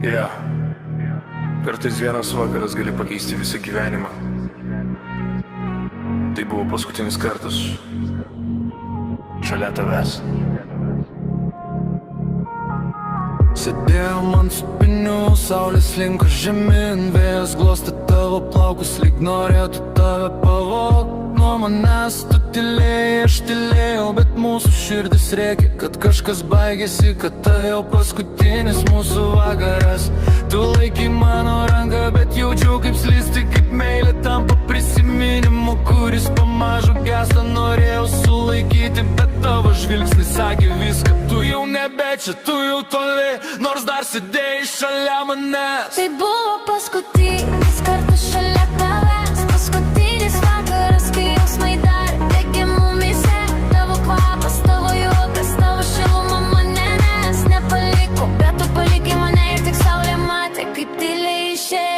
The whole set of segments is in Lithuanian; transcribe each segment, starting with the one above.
Yeah. Kartais vienas vakaras gali pakeisti visą gyvenimą. Tai buvo paskutinis kartas šalia tavęs. Sėdėjom ant supinių, saulės linko žemyn, vėjas glostė tavo plaukus, lyg norėtų tave pavogt nuo manęs. Tu tylėjai, aš tylėjau, bet mūsų širdis rėkė, kad kažkas baigėsi, kad tai jau paskutinis mūsų vakaras. Tu laikai mano ranką, bet jaučiau kaip slysti, kaip meilė tampa prisiminimu, kuris pamažu gęsta. Norėjau sulaikyti, bet tavo žvilgsnis sakė viską. Tu jau nebe čia, tu jau toli, nors dar sėdėjai šalia manęs. Tai buvo paskutinis kartas šalia tavęs, paskutinis vakaras, kai jausmai dar degė mumyse. Tavo kvapas, tavo juokas, tavo šiluma manęs nepaliko, bet tu palikai mane ir tik saulė matė, kaip tyliai išėjai.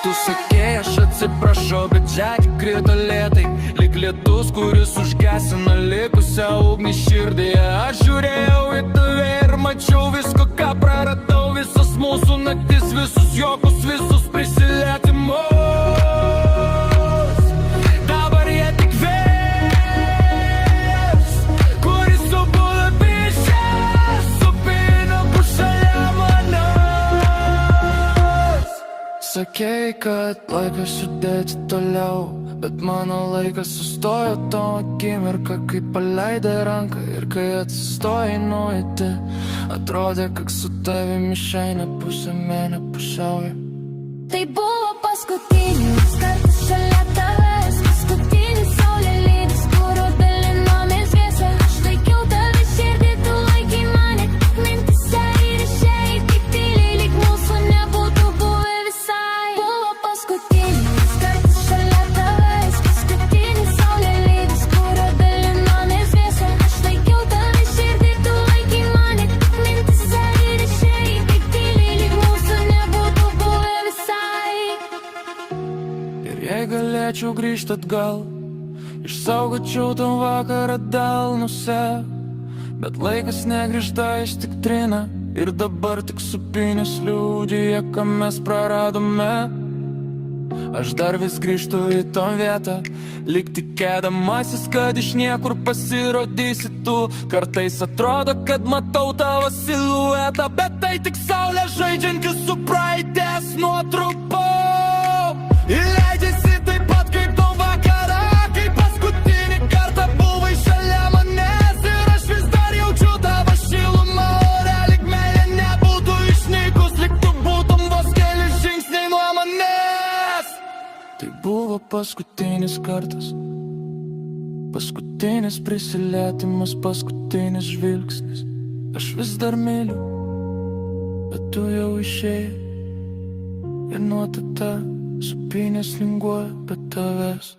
Tu sakei, aš atsiprašau, bet žemė krito lėtai, lyg lietus, kuris užgesina likusią ugnį širdyje. Aš žiūrėjau į tave ir mačiau visko, ką praradau, visas mūsų naktis, visus juokus, visus prisilietimus. Dabar jie tik vėjas, kuris subudo piešęs, supino šalia manęs. Sakei, kad laikas judėti toliau, bet mano laikas sustojo tą akimirką, kai paleidai ranką ir kai atsistojai nueiti. Atrodė, kad su tavimi išeina pusę mėnio pusiaujo. Tai buvo paskutinis kartas šalia tavęs, paskutinis saulė lydis, kurio dalinomės dviese. Aš laikiau tave širdį, tu laikai mane tik mintyse ir išėjai taip tyliai, lyg mūsų nebūtų buvę visai. Buvo paskutinis kartas šalia tavęs, paskutinis saulė lydis, kurio dalinomės dviese. Aš laikiau tave širdį, tu laikai mane tik mintyse ir išėjai taip tyliai, lyg mūsų nebūtų buvę visai. Ir jei galėčiau grįžti atgal, išsaugočiau tam vakarą delnuose, bet laikas negrįžta, jis tik trina, ir dabar tik supynės liūdija, ką mes praradome. Aš dar vis grįžtu į tą vietą, lyg tikėdamasis, kad iš niekur pasirodysi tu. Kartais atrodo, kad matau tavo siluetą, bet tai tik saulė žaidžianti su praeities nuotrupom. Ir leidžiasi taip pat kaip tą vakarą, kai paskutinį kartą buvai šalia manęs. Ir aš vis dar jaučiu tavo šilumą ore, lyg meilė nebūtų išnykus, lyg tu būtum vos keli žingsniai nuo manęs. Tai buvo paskutinis kartas, paskutinis prisilietimas, paskutinis žvilgsnis. Aš vis dar myliu, bet tu jau išėjai, ir nuo tada supynės linguoja be tavęs.